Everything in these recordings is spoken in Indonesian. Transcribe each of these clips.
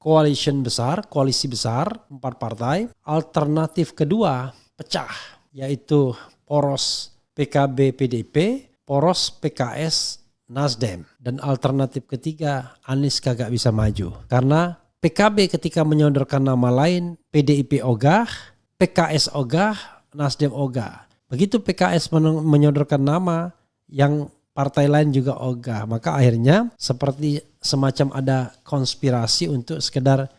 koalisi besar 4 partai. Alternatif kedua pecah, yaitu poros PKB PDIP, poros PKS Nasdem. Dan alternatif ketiga Anies kagak bisa maju. Karena PKB ketika menyodorkan nama lain, PDIP ogah, PKS ogah, Nasdem ogah. Begitu PKS menyodorkan nama yang partai lain juga ogah, maka akhirnya seperti semacam ada konspirasi untuk sekedar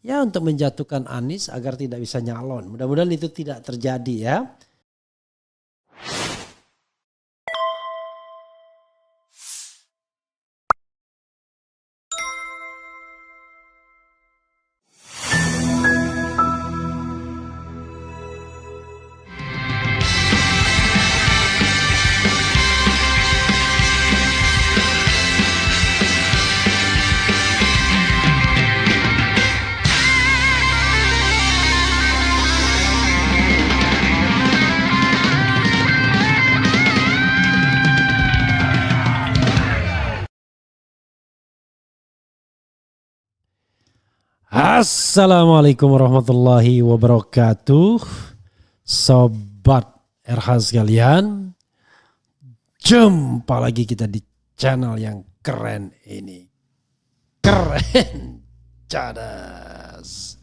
untuk menjatuhkan Anies agar tidak bisa nyalon. Mudah-mudahan itu tidak terjadi ya. Assalamualaikum warahmatullahi wabarakatuh. Sobat RH sekalian, jumpa lagi kita di channel yang keren ini. Keren cadas.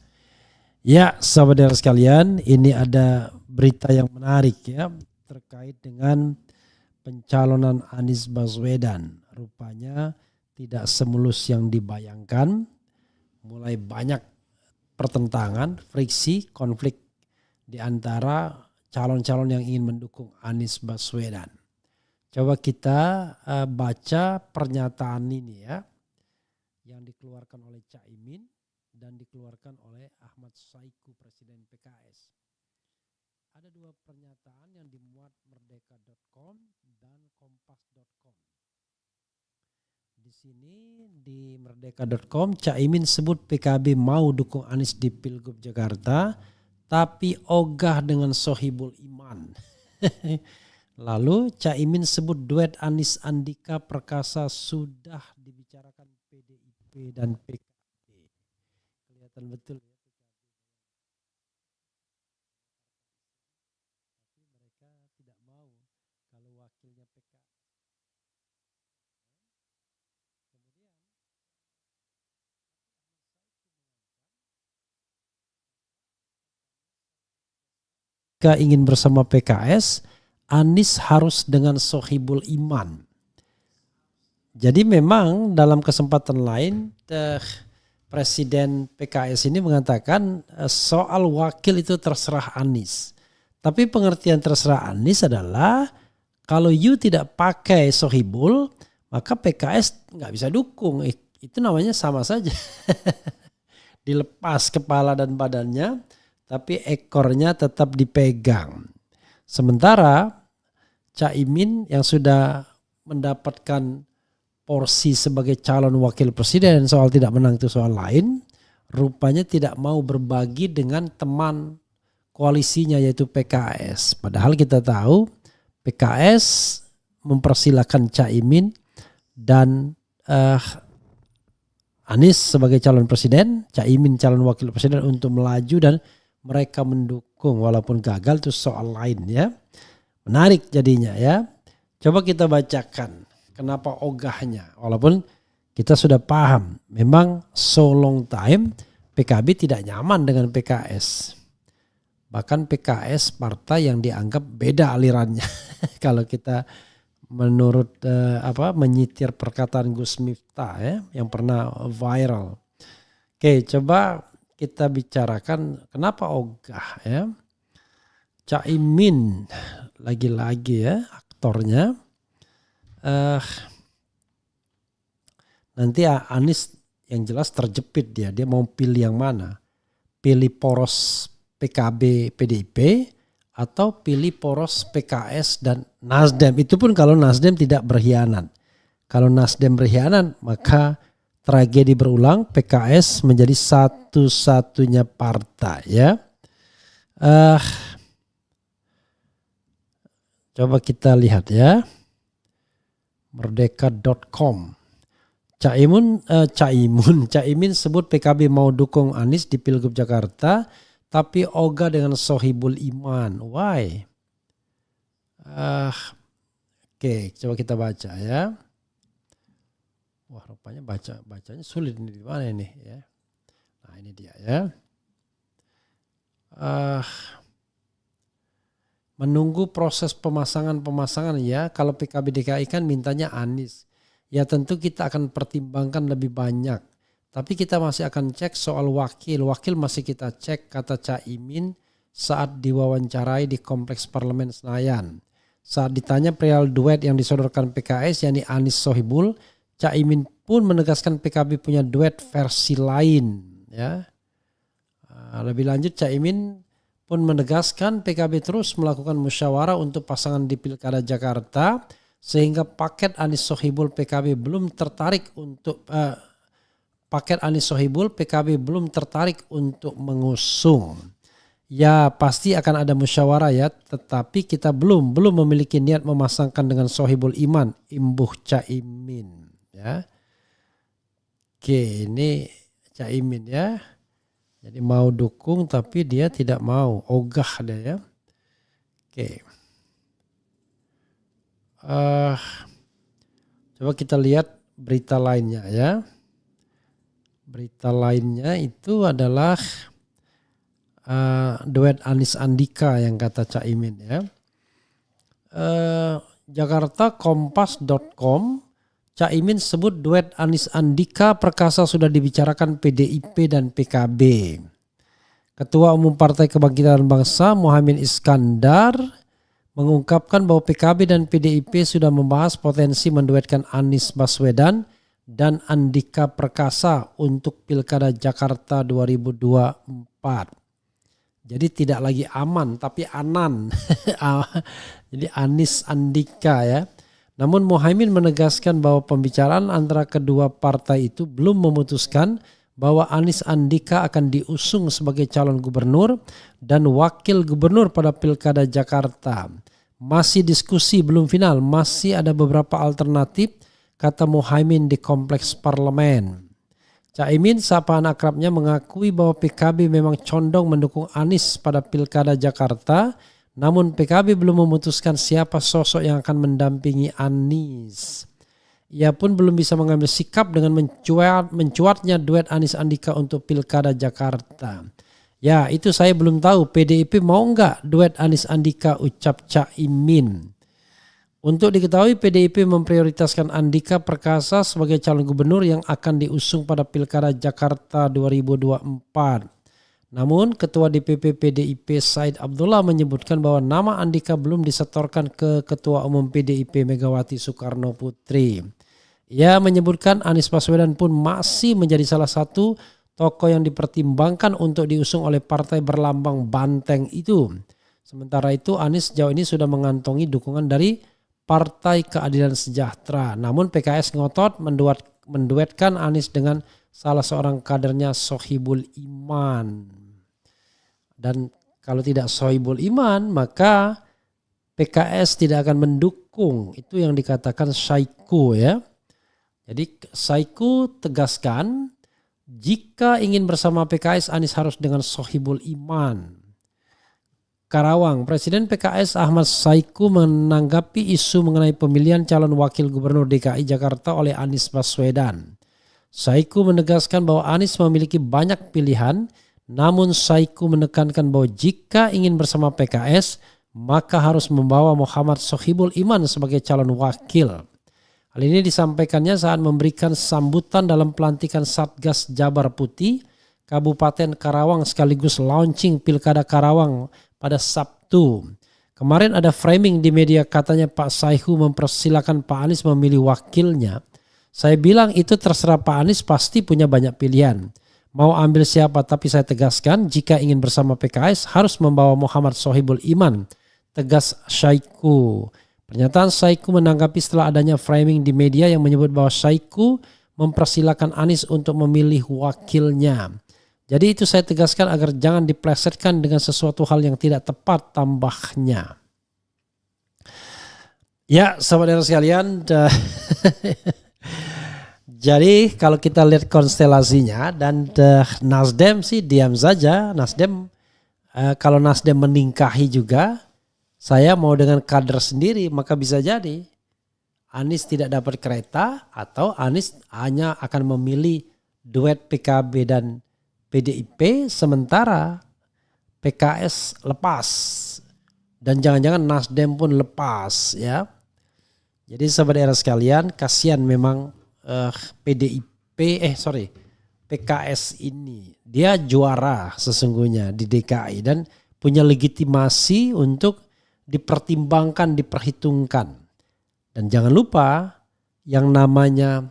Ya sobat RH sekalian, ini ada berita yang menarik ya terkait dengan pencalonan Anies Baswedan. Rupanya tidak semulus yang dibayangkan. Mulai banyak pertentangan, friksi, konflik di antara calon-calon yang ingin mendukung Anies Baswedan. Coba kita baca pernyataan ini ya, yang dikeluarkan oleh Caimin dan dikeluarkan oleh Ahmad Saiku, Presiden PKS. Ada dua pernyataan yang dimuat merdeka.com dan kompas.com. Di sini di merdeka.com, Caimin sebut PKB mau dukung Anies di Pilgub Jakarta, tapi ogah dengan Sohibul Iman. Lalu Caimin sebut duet Anies Andika Perkasa sudah dibicarakan PDIP dan PKB. Kelihatan betul ya. Tapi mereka tidak mau kalau wakilnya PKB. Jika ingin bersama PKS, Anies harus dengan Sohibul Iman. Jadi memang dalam kesempatan lain Presiden PKS ini mengatakan soal wakil itu terserah Anies. Tapi pengertian terserah Anies adalah kalau you tidak pakai Sohibul, maka PKS nggak bisa dukung. Itu namanya sama saja. Dilepas kepala dan badannya, tapi ekornya tetap dipegang. Sementara Caimin yang sudah mendapatkan porsi sebagai calon wakil presiden, soal tidak menang itu soal lain, rupanya tidak mau berbagi dengan teman koalisinya yaitu PKS. Padahal kita tahu PKS mempersilahkan Caimin dan Anies sebagai calon presiden, Caimin calon wakil presiden untuk melaju dan mereka mendukung walaupun gagal itu soal lain ya. Menarik jadinya ya. Coba kita bacakan kenapa ogahnya. Walaupun kita sudah paham memang so long time PKB tidak nyaman dengan PKS. Bahkan PKS partai yang dianggap beda alirannya. Kalau kita menurut menyitir perkataan Gus Miftah ya yang pernah viral. Oke, coba kita bicarakan kenapa ogah ya. Caimin lagi-lagi ya aktornya. Nanti Anies yang jelas terjepit dia mau pilih yang mana. Pilih poros PKB PDIP atau pilih poros PKS dan Nasdem. Itu pun kalau Nasdem tidak berkhianat. Kalau Nasdem berkhianat maka tragedi berulang, PKS menjadi satu-satunya partai ya. Coba kita lihat ya. Merdeka.com. Caimin sebut PKB mau dukung Anies di Pilgub Jakarta, tapi ogah dengan Sohibul Iman. Why? Oke, coba kita baca ya. Wah, rupanya bacanya sulit ini, di mana ini ya. Nah, ini dia ya. Menunggu proses pemasangan ya. Kalau PKB DKI kan mintanya Anies. Ya tentu kita akan pertimbangkan lebih banyak. Tapi kita masih akan cek soal wakil. Wakil masih kita cek, kata Caimin saat diwawancarai di Kompleks Parlemen Senayan. Saat ditanya perihal duet yang disodorkan PKS, yakni Anies Sohibul, Caimin pun menegaskan PKB punya duet versi lain. Ya. Lebih lanjut, Caimin pun menegaskan PKB terus melakukan musyawarah untuk pasangan di Pilkada Jakarta, sehingga paket Anies Sohibul PKB belum tertarik untuk mengusung. Ya pasti akan ada musyawarah ya, tetapi kita belum memiliki niat memasangkan dengan Sohibul Iman, imbuh Caimin ya. Oke, ini Caimin ya. Jadi mau dukung tapi dia tidak mau, ogah deh ya. Oke. Coba kita lihat berita lainnya ya. Berita lainnya itu adalah duet Anies Andika yang kata Caimin ya. Jakarta Kompas.com, Caimin sebut duet Anies Andika perkasa sudah dibicarakan PDIP dan PKB. Ketua Umum Partai Kebangkitan Bangsa Muhaimin Iskandar mengungkapkan bahwa PKB dan PDIP sudah membahas potensi menduetkan Anies Baswedan dan Andika Perkasa untuk Pilkada Jakarta 2024. Jadi tidak lagi aman tapi anan. Jadi Anies Andika ya. Namun Muhaimin menegaskan bahwa pembicaraan antara kedua partai itu belum memutuskan bahwa Anies Andika akan diusung sebagai calon gubernur dan wakil gubernur pada Pilkada Jakarta. Masih diskusi, belum final, masih ada beberapa alternatif, kata Muhaimin di Kompleks Parlemen. Caimin, sapaan akrabnya, mengakui bahwa PKB memang condong mendukung Anies pada Pilkada Jakarta, namun PKB belum memutuskan siapa sosok yang akan mendampingi Anies. Ia pun belum bisa mengambil sikap dengan mencuatnya duet Anies Andika untuk Pilkada Jakarta. Ya, itu saya belum tahu PDIP mau enggak duet Anies Andika, ucap Caimin. Untuk diketahui, PDIP memprioritaskan Andika Perkasa sebagai calon gubernur yang akan diusung pada Pilkada Jakarta 2024. Namun, Ketua DPP PDIP Said Abdullah menyebutkan bahwa nama Andika belum disetorkan ke Ketua Umum PDIP Megawati Soekarno Putri. Ia menyebutkan Anies Baswedan pun masih menjadi salah satu tokoh yang dipertimbangkan untuk diusung oleh partai berlambang banteng itu. Sementara itu, Anies sejauh ini sudah mengantongi dukungan dari Partai Keadilan Sejahtera. Namun PKS ngotot menduetkan Anies dengan salah seorang kadernya, Sohibul Iman. Dan kalau tidak Sohibul Iman, maka PKS tidak akan mendukung. Itu yang dikatakan Saiku ya. Jadi Saiku tegaskan, jika ingin bersama PKS, Anies harus dengan Sohibul Iman. Karawang, Presiden PKS Ahmad Saiku menanggapi isu mengenai pemilihan calon wakil gubernur DKI Jakarta oleh Anies Baswedan. Saiku menegaskan bahwa Anies memiliki banyak pilihan, namun Saiku menekankan bahwa jika ingin bersama PKS, maka harus membawa Muhammad Sohibul Iman sebagai calon wakil. Hal ini disampaikannya saat memberikan sambutan dalam pelantikan Satgas Jabar Putih Kabupaten Karawang sekaligus launching Pilkada Karawang pada Sabtu. Kemarin ada framing di media, katanya Pak Saiku mempersilahkan Pak Anies memilih wakilnya. Saya bilang itu terserah Pak Anies, pasti punya banyak pilihan. Mau ambil siapa, tapi saya tegaskan jika ingin bersama PKS harus membawa Muhammad Sohibul Iman, tegas Saiku. Pernyataan Saiku menanggapi setelah adanya framing di media yang menyebut bahwa Saiku mempersilahkan Anies untuk memilih wakilnya. Jadi itu saya tegaskan agar jangan diplesetkan dengan sesuatu hal yang tidak tepat, tambahnya. Ya, sahabat sekalian, Jadi kalau kita lihat konstelasinya dan Nasdem sih diam saja. Nasdem kalau Nasdem meningkahi juga, saya mau dengan kader sendiri, maka bisa jadi Anies tidak dapat kereta atau Anies hanya akan memilih duet PKB dan PDIP sementara PKS lepas dan jangan-jangan Nasdem pun lepas ya. Jadi sahabat era sekalian, kasihan memang PKS ini dia juara sesungguhnya di DKI dan punya legitimasi untuk dipertimbangkan, diperhitungkan. Dan jangan lupa yang namanya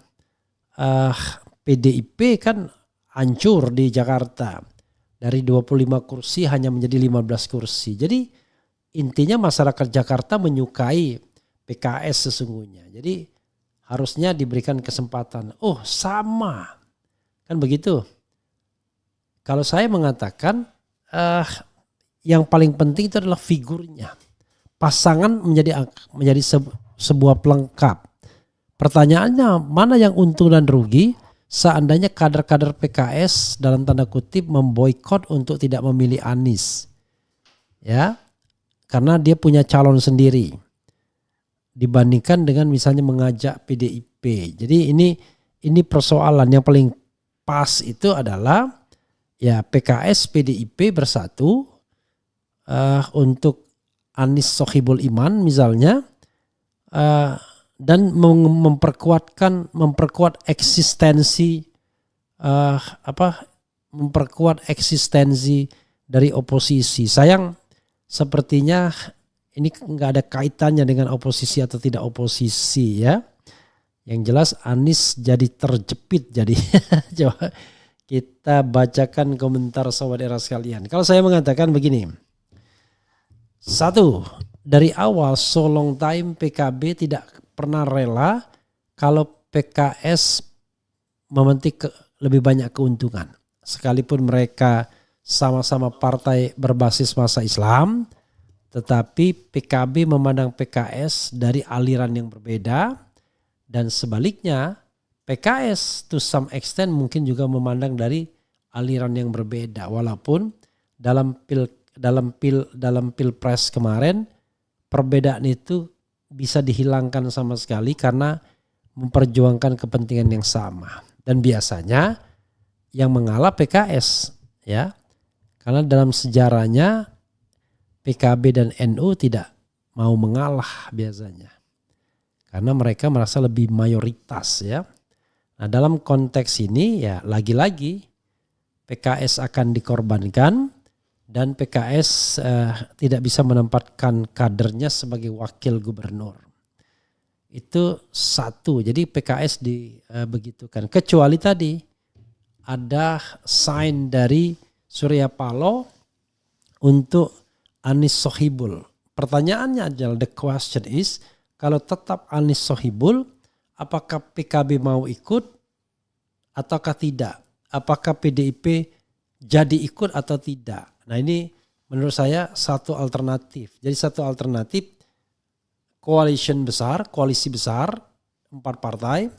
PDIP kan hancur di Jakarta. Dari 25 kursi hanya menjadi 15 kursi. Jadi intinya masyarakat Jakarta menyukai PKS sesungguhnya. Jadi harusnya diberikan kesempatan. Oh sama. Kan begitu. Kalau saya mengatakan yang paling penting itu adalah figurnya. Pasangan menjadi sebuah pelengkap. Pertanyaannya mana yang untung dan rugi seandainya kader-kader PKS dalam tanda kutip memboikot untuk tidak memilih Anies. Ya. Karena dia punya calon sendiri. Dibandingkan dengan misalnya mengajak PDIP. Jadi ini persoalan yang paling pas itu adalah ya PKS PDIP bersatu untuk Anies Sohibul Iman misalnya dan memperkuat eksistensi memperkuat eksistensi dari oposisi. Sayang sepertinya ini nggak ada kaitannya dengan oposisi atau tidak oposisi ya. Yang jelas Anies jadi terjepit jadi. Coba kita bacakan komentar sobat era sekalian. Kalau saya mengatakan begini. Satu, dari awal so long time PKB tidak pernah rela kalau PKS memetik lebih banyak keuntungan. Sekalipun mereka sama-sama partai berbasis masa Islam, tetapi PKB memandang PKS dari aliran yang berbeda dan sebaliknya PKS to some extent mungkin juga memandang dari aliran yang berbeda walaupun dalam pilpres kemarin perbedaan itu bisa dihilangkan sama sekali karena memperjuangkan kepentingan yang sama dan biasanya yang mengalah PKS ya karena dalam sejarahnya PKB dan NU tidak mau mengalah biasanya karena mereka merasa lebih mayoritas ya. Nah dalam konteks ini ya lagi-lagi PKS akan dikorbankan dan PKS tidak bisa menempatkan kadernya sebagai wakil gubernur. Itu satu, jadi PKS dibegitukan. Kecuali tadi ada sign dari Surya Paloh untuk Anies Sohibul. Pertanyaannya adalah the question is kalau tetap Anies Sohibul apakah PKB mau ikut ataukah tidak? Apakah PDIP jadi ikut atau tidak? Nah ini menurut saya satu alternatif. Jadi satu alternatif koalisi besar 4 partai.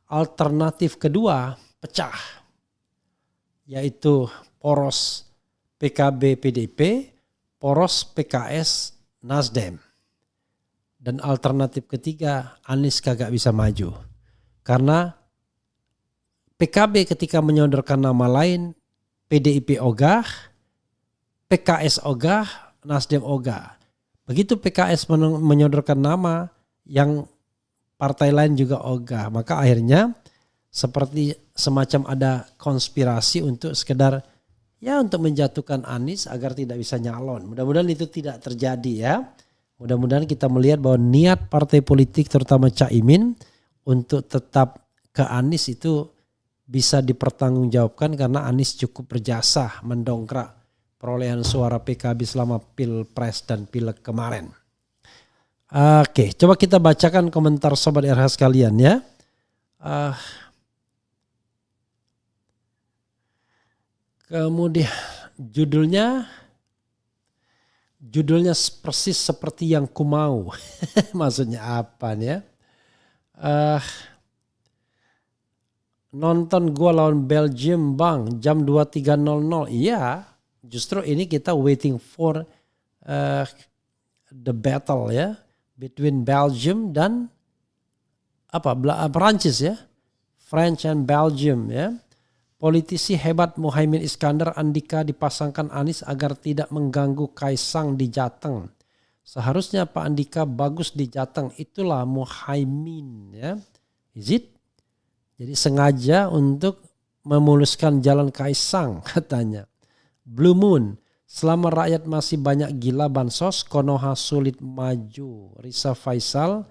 Alternatif kedua pecah. Yaitu poros PKB PDIP, poros PKS Nasdem. Dan alternatif ketiga Anies kagak bisa maju. Karena PKB ketika menyodorkan nama lain PDIP ogah, PKS ogah, Nasdem ogah. Begitu PKS menyodorkan nama yang partai lain juga ogah. Maka akhirnya seperti semacam ada konspirasi untuk sekedar ya untuk menjatuhkan Anies agar tidak bisa nyalon. Mudah-mudahan itu tidak terjadi ya. Mudah-mudahan kita melihat bahwa niat partai politik terutama Caimin untuk tetap ke Anies itu bisa dipertanggungjawabkan karena Anies cukup berjasa mendongkrak perolehan suara PKB selama Pilpres dan Pileg kemarin. Oke, coba kita bacakan komentar Sobat RH sekalian ya. Kemudian judulnya persis seperti yang ku mau. Maksudnya apa nih ya? nonton gua lawan Belgium bang jam 23.00. Iya, justru ini kita waiting for the battle ya between Belgium dan Perancis ya, French and Belgium ya. Politisi hebat Muhaimin Iskandar Andika dipasangkan Anies agar tidak mengganggu Kaisang di Jateng. Seharusnya Pak Andika bagus di Jateng, itulah Muhaimin ya. Is it? Jadi sengaja untuk memuluskan jalan Kaisang katanya. Blue Moon, selama rakyat masih banyak gila bansos, Konoha sulit maju. Risa Faisal,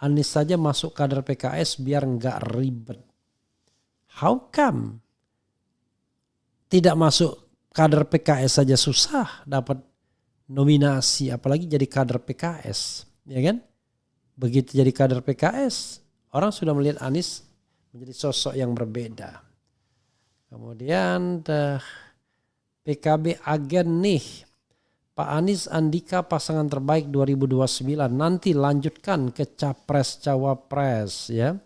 Anies saja masuk kader PKS biar nggak ribet. How come? Tidak masuk kader PKS saja susah dapat nominasi, apalagi jadi kader PKS, ya kan? Begitu jadi kader PKS, orang sudah melihat Anies menjadi sosok yang berbeda. Kemudian PKB agen nih, Pak Anies Andika pasangan terbaik 2029, nanti lanjutkan ke capres cawapres ya.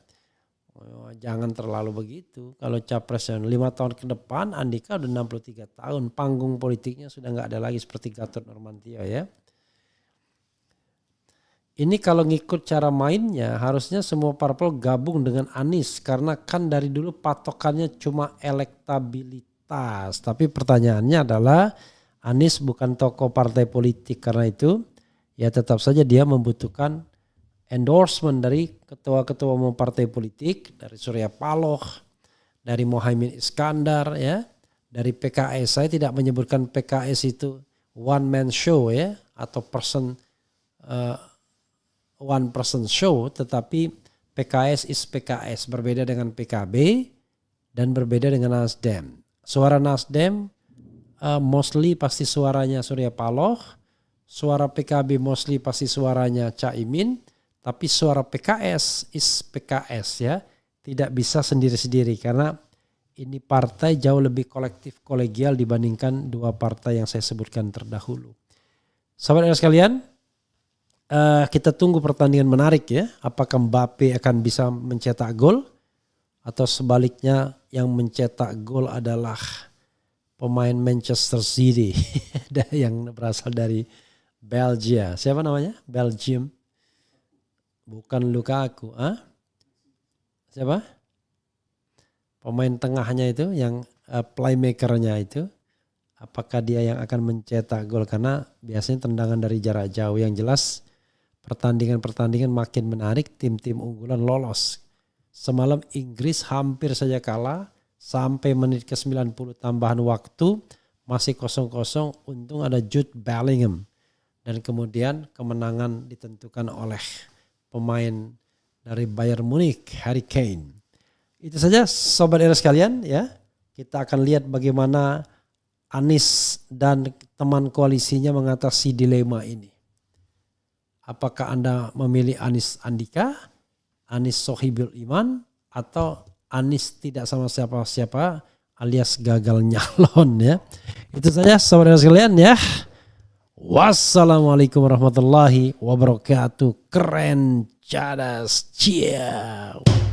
Jangan terlalu begitu. Kalau capres yang 5 tahun ke depan, Andika udah 63 tahun. Panggung politiknya sudah nggak ada lagi seperti Gatot Nurmantio ya. Ini kalau ngikut cara mainnya harusnya semua parpol gabung dengan Anies. Karena kan dari dulu patokannya cuma elektabilitas. Tapi pertanyaannya adalah Anies bukan tokoh partai politik. Karena itu ya tetap saja dia membutuhkan endorsement dari ketua-ketua umum partai politik, dari Surya Paloh, dari Muhaimin Iskandar ya, dari PKS. Saya tidak menyebutkan PKS itu one man show ya, atau one person show, tetapi PKS is PKS, berbeda dengan PKB dan berbeda dengan Nasdem. Suara Nasdem mostly pasti suaranya Surya Paloh, suara PKB mostly pasti suaranya Caimin. Tapi suara PKS is PKS ya, tidak bisa sendiri-sendiri karena ini partai jauh lebih kolektif kolegial dibandingkan dua partai yang saya sebutkan terdahulu. Sahabat sekalian, kita tunggu pertandingan menarik ya. Apakah Mbappe akan bisa mencetak gol atau sebaliknya yang mencetak gol adalah pemain Manchester City yang berasal dari Belgia. Siapa namanya? Belgium. Bukan Lukaku, siapa? Pemain tengahnya itu yang playmakernya itu. Apakah dia yang akan mencetak gol? Karena biasanya tendangan dari jarak jauh. Yang jelas pertandingan-pertandingan makin menarik, tim-tim unggulan lolos. Semalam Inggris hampir saja kalah sampai menit ke 90 tambahan waktu masih 0-0. Untung ada Jude Bellingham. Dan kemudian kemenangan ditentukan oleh pemain dari Bayern Munich, Harry Kane. Itu saja sobat era sekalian ya. Kita akan lihat bagaimana Anies dan teman koalisinya mengatasi dilema ini. Apakah Anda memilih Anies Andika, Anies Sohibul Iman, atau Anies tidak sama siapa-siapa alias gagal nyalon ya. Itu saja sobat era sekalian ya. Wassalamualaikum warahmatullahi wabarakatuh. Keren, cadas, ciao.